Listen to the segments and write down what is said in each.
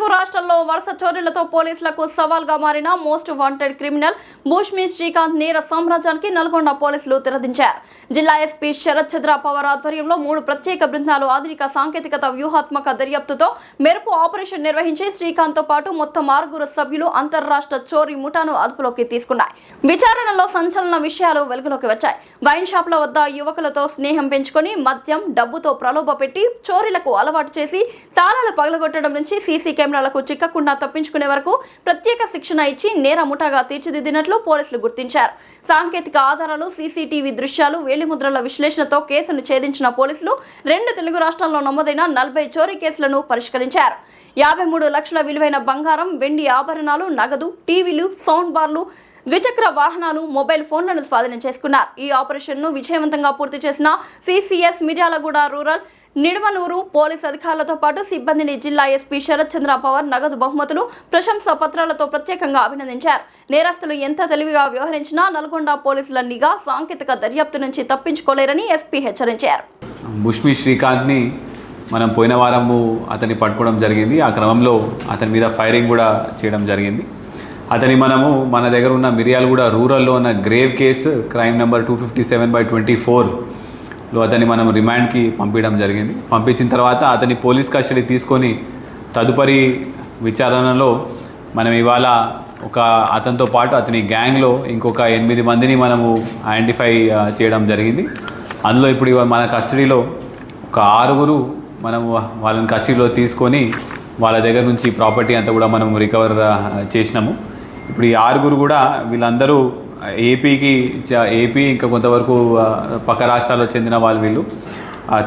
తెలుగు రాష్ట్రాల్లో వరుస చోరీలతో పోలీసులకు సవాల్గా మారిన మోస్ట్ వాంటెడ్ క్రిమినల్ భూష్మి శ్రీకాంత్ నేర సామ్రాజ్యానికి నల్గొండ పోలీసులు తెరదించారు. జిల్లా ఎస్పీ శరత్ చంద్ర పవార్ ఆధ్వర్యంలో 3 ప్రత్యేక బృందాలు ఆధునిక సాంకేతికత వ్యూహాత్మక దర్యాప్తుతో మెరుపు ఆపరేషన్ నిర్వహించి శ్రీకాంత్ తో పాటు మొత్తం 6 సభ్యులు అంతర్రాష్ట్ర చోరీ ముఠాను అదుపులోకి తీసుకున్నాయి. విచారణలో సంచలన విషయాలు వెలుగులోకి వచ్చాయి. వైన్ షాప్ల వద్ద యువకులతో స్నేహం పెంచుకొని మద్యం డబ్బుతో ప్రలోభ పెట్టి చోరీలకు అలవాటు చేసి తాళాలు పగలగొట్టడం నుంచి సీసీ కెమెరాలకు చిక్కకుండా తప్పించుకునే వరకు ప్రత్యేక శిక్షణ ఇచ్చి నేర ముఠాగా తీర్చిదిద్దినట్లు పోలీసులు గుర్తించారు. సాంకేతిక ఆధారాలు, సీసీటీవీ దృశ్యాలు, వేలిముద్రల విశ్లేషణతో కేసును ఛేదించిన పోలీసులు 2 తెలుగు రాష్ట్రాల్లో నమోదైన 40 చోరీ కేసులను పరిష్కరించారు. 53 లక్షల విలువైన బంగారం, వెండి ఆభరణాలు, నగదు, టీవీలు, సౌండ్ బార్లు, ద్విచక్ర వాహనాలు, మొబైల్ ఫోన్లను స్వాధీనం చేసుకున్నారు. ఈ ఆపరేషన్ను విజయవంతంగా పూర్తి చేసిన CCS Miryalaguda rural, Nidamanuru police అధికారులతో పాటు సిబ్బందిని జిల్లా ఎస్పీ శరత్ చంద్ర పవార్ నగదు బహుమతులు, ప్రశంసా పత్రాలతో ప్రత్యేకంగా అభినందించారు. నేరస్తులు ఎంత తెలివిగా వ్యవహరించినా నల్గొండ పోలీసుల నిఘా సాంకేతిక దర్యాప్తు నుంచి తప్పించుకోలేరని ఎస్పీ హెచ్చరించారు. భూష్మి శ్రీకాంత్ని మనం పోయిన వారము అతన్ని పట్టుకోవడం జరిగింది. ఆ క్రమంలో అతని మీద ఫైరింగ్ కూడా చేయడం జరిగింది. అతని మనము మన దగ్గర ఉన్న మిర్యాలగూడ రూరల్లో ఉన్న గ్రేవ్ కేసు క్రైమ్ నెంబర్ 257/24లో అతన్ని మనం రిమాండ్కి పంపించడం జరిగింది. పంపించిన తర్వాత అతని పోలీస్ కస్టడీ తీసుకొని తదుపరి విచారణలో మనం ఇవాళ అతనితో పాటు అతని గ్యాంగ్లో ఇంకొక 8 మందిని మనము ఐడెంటిఫై చేయడం జరిగింది. అందులో ఇప్పుడు మన కస్టడీలో ఒక 6 మనము వాళ్ళని కస్టడీలో తీసుకొని వాళ్ళ దగ్గర నుంచి ప్రాపర్టీ అంతా కూడా మనం రికవర్ చేసినాము. ఇప్పుడు ఈ 6 కూడా వీళ్ళందరూ ఏపీ ఇంకా కొంతవరకు పక్క రాష్ట్రాల్లో చెందిన వీళ్ళు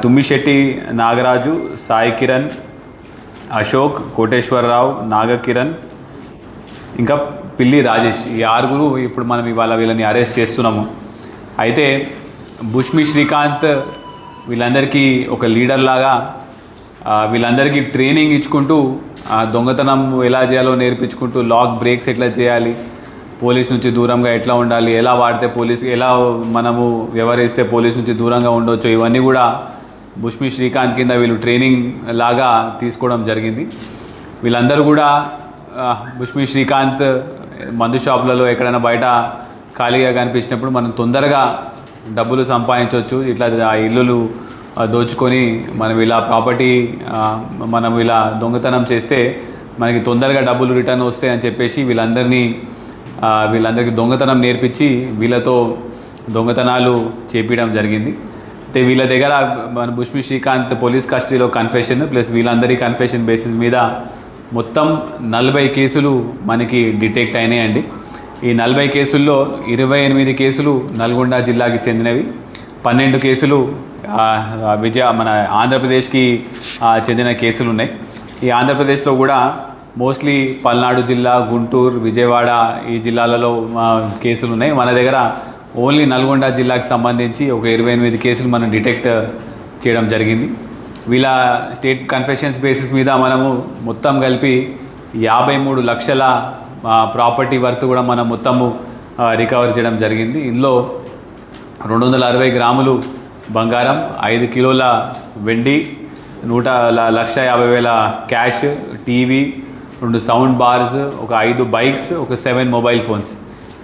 తుమ్మిశెట్టి నాగరాజు, సాయి కిరణ్, అశోక్, కోటేశ్వరరావు, నాగకిరణ్, ఇంకా పిల్లి రాజేష్. ఈ 6 ఇప్పుడు మనం ఇవాళ వీళ్ళని అరెస్ట్ చేస్తున్నాము. అయితే భూష్మి శ్రీకాంత్ వీళ్ళందరికీ ఒక లీడర్ లాగా వీళ్ళందరికీ ట్రైనింగ్ ఇచ్చుకుంటూ దొంగతనం ఎలా చేయాలో నేర్పించుకుంటూ లాక్ బ్రేక్స్ ఎట్లా చేయాలి, పోలీస్ నుంచి దూరంగా ఎట్లా ఉండాలి, ఎలా వాడితే ఎలా మనము వ్యవహరిస్తే పోలీస్ నుంచి దూరంగా ఉండవచ్చు, ఇవన్నీ కూడా భూష్మి శ్రీకాంత్ కింద వీళ్ళు ట్రైనింగ్ లాగా తీసుకోవడం జరిగింది. వీళ్ళందరూ కూడా భూష్మి శ్రీకాంత్ మందు షాపులలో ఎక్కడైనా బయట ఖాళీగా కనిపించినప్పుడు మనం తొందరగా డబ్బులు సంపాదించవచ్చు, ఇట్లా ఆ ఇల్లులు దోచుకొని మనం ఇలా ప్రాపర్టీ మనం ఇలా దొంగతనం చేస్తే మనకి తొందరగా డబ్బులు రిటర్న్ వస్తాయి అని చెప్పేసి వీళ్ళందరికీ దొంగతనం నేర్పించి వీళ్ళతో దొంగతనాలు చేపించడం జరిగింది. అయితే వీళ్ళ దగ్గర మన భూష్మి శ్రీకాంత్ పోలీస్ కస్టడీలో కన్ఫెషన్ ప్లస్ వీళ్ళందరి కన్ఫెషన్ బేసిస్ మీద మొత్తం 40 కేసులు మనకి డిటెక్ట్ అయినాయండి. ఈ 40 కేసుల్లో 28 కేసులు నల్గొండ జిల్లాకి చెందినవి, 12 కేసులు మన ఆంధ్రప్రదేశ్కి చెందిన కేసులు ఉన్నాయి. ఈ ఆంధ్రప్రదేశ్లో కూడా మోస్ట్లీ పల్నాడు జిల్లా, గుంటూరు, విజయవాడ ఈ జిల్లాలలో కేసులు ఉన్నాయి. మన దగ్గర ఓన్లీ నల్గొండ జిల్లాకి సంబంధించి ఒక 28 కేసులు మనం డిటెక్ట్ చేయడం జరిగింది. వీళ్ళ స్టేట్ కన్ఫెషన్స్ బేసిస్ మీద మనము మొత్తం కలిపి 53 లక్షల ప్రాపర్టీ వర్త్ కూడా మనం మొత్తము రికవర్ చేయడం జరిగింది. ఇందులో 260 గ్రాములు బంగారం, 5 కిలోల వెండి, 1,50,000 క్యాష్, టీవీ, 2 సౌండ్ బార్స్, ఒక 5 బైక్స్, ఒక 7 మొబైల్ ఫోన్స్,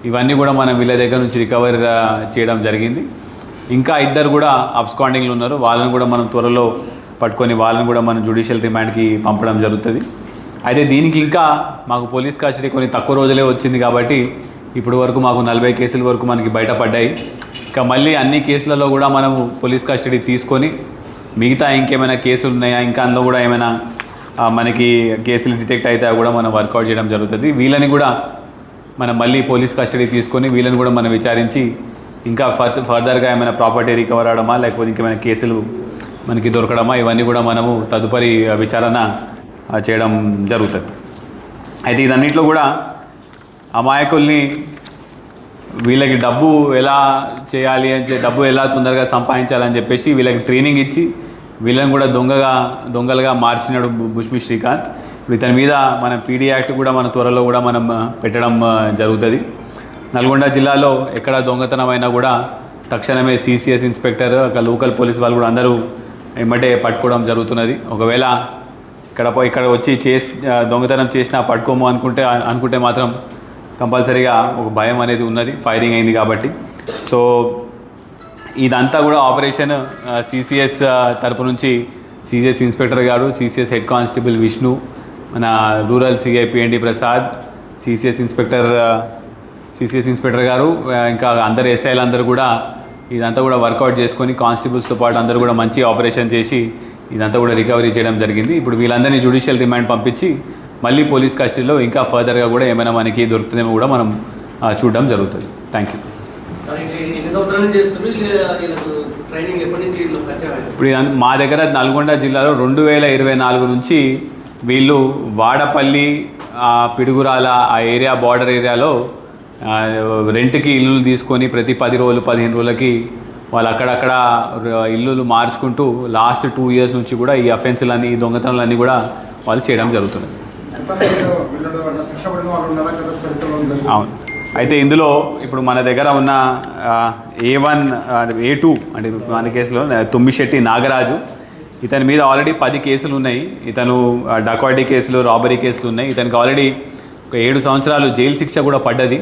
ఇవన్నీ కూడా మనం వీళ్ళ దగ్గర నుంచి రికవర్ చేయడం జరిగింది. ఇంకా 2 కూడా అబ్స్కాండింగ్లు ఉన్నారు. వాళ్ళని కూడా మనం త్వరలో పట్టుకొని వాళ్ళని కూడా మనం జ్యుడిషియల్ రిమాండ్కి పంపడం జరుగుతుంది. అయితే దీనికి ఇంకా మాకు పోలీస్ కస్టడీ కొన్ని తక్కువ రోజులే వచ్చింది కాబట్టి ఇప్పటి వరకు మాకు 40 కేసుల వరకు మనకి బయటపడ్డాయి. ఇంకా మళ్ళీ అన్ని కేసులలో కూడా మనము పోలీస్ కస్టడీ తీసుకొని మిగతా ఇంకేమైనా కేసులు ఉన్నాయా, ఇంకా అందులో కూడా ఏమైనా మనకి కేసులు డిటెక్ట్ అయితే కూడా మనం వర్కౌట్ చేయడం జరుగుతుంది. వీళ్ళని కూడా మనం మళ్ళీ పోలీస్ కస్టడీ తీసుకొని వీళ్ళని కూడా మనం విచారించి ఇంకా ఫర్దర్గా ఏమైనా ప్రాపర్టీ రికవర్ అవడమా లేకపోతే ఇంకేమైనా కేసులు మనకి దొరకడమా, ఇవన్నీ కూడా మనము తదుపరి విచారణ చేయడం జరుగుతుంది. అయితే ఇదన్నింటిలో కూడా అమాయకుల్ని వీళ్ళకి డబ్బు ఎలా చేయాలి డబ్బు ఎలా తొందరగా సంపాదించాలని చెప్పేసి వీళ్ళకి ట్రైనింగ్ ఇచ్చి వీళ్ళని కూడా దొంగలుగా మార్చినాడు భూష్మి శ్రీకాంత్. ఇప్పుడు ఇతని మీద మన పీడీ యాక్ట్ కూడా మన త్వరలో కూడా మనం పెట్టడం జరుగుతుంది. నల్గొండ జిల్లాలో ఎక్కడ దొంగతనం అయినా కూడా తక్షణమే సిసిఎస్ ఇన్స్పెక్టర్, లోకల్ పోలీస్ వాళ్ళు కూడా అందరూ ఎమ్మటే పట్టుకోవడం జరుగుతున్నది. ఒకవేళ ఇక్కడ వచ్చి దొంగతనం చేసినా పట్టుకోము అనుకుంటే మాత్రం కంపల్సరీగా ఒక భయం అనేది ఉన్నది, ఫైరింగ్ అయింది కాబట్టి. సో ఇదంతా కూడా ఆపరేషన్ సిసిఎస్ తరపు నుంచి సిసిఎస్ ఇన్స్పెక్టర్ గారు, సిసిఎస్ హెడ్ కానిస్టేబుల్ విష్ణు, మన rural CI PND Prasad, CCS inspector గారు, ఇంకా అందరు ఎస్ఐలు అందరూ కూడా ఇదంతా కూడా వర్కౌట్ చేసుకొని కానిస్టేబుల్స్తో పాటు అందరూ కూడా మంచి ఆపరేషన్ చేసి ఇదంతా కూడా రికవరీ చేయడం జరిగింది. ఇప్పుడు వీళ్ళందరినీ జ్యుడిషియల్ రిమాండ్ పంపించి మళ్ళీ పోలీస్ కస్టడీలో ఇంకా ఫర్దర్గా కూడా ఏమైనా మనకి దొరుకుతుందేమో కూడా మనం చూడడం జరుగుతుంది. Thank you. ఇప్పుడు మా దగ్గర నల్గొండ జిల్లాలో 2024 నుంచి వీళ్ళు వాడపల్లి, పిడుగురాల ఆ ఏరియా బార్డర్ ఏరియాలో రెంట్కి ఇల్లులు తీసుకొని ప్రతి 10 రోజులు 15 రోజులకి వాళ్ళు అక్కడక్కడ ఇల్లులు మార్చుకుంటూ లాస్ట్ 2 years నుంచి కూడా ఈ అఫెన్స్లన్నీ, ఈ దొంగతనాలన్నీ కూడా వాళ్ళు చేయడం జరుగుతుంది. అవును. అయితే ఇందులో ఇప్పుడు మన దగ్గర ఉన్న A1 A2 అంటే మన కేసులో తుమ్మిశెట్టి నాగరాజు, ఇతని మీద ఆల్రెడీ 10 కేసులు ఉన్నాయి. ఇతను డకాయిటీ కేసులు, రాబరీ కేసులు ఉన్నాయి. ఇతనికి ఆల్రెడీ ఒక 7 సంవత్సరాలు జైలు శిక్ష కూడా పడ్డది.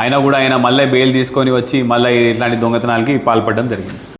అయినా కూడా ఆయన మళ్ళీ బెయిల్ తీసుకొని వచ్చి మళ్ళీ ఇట్లాంటి దొంగతనాలకి పాల్పడడం జరిగింది.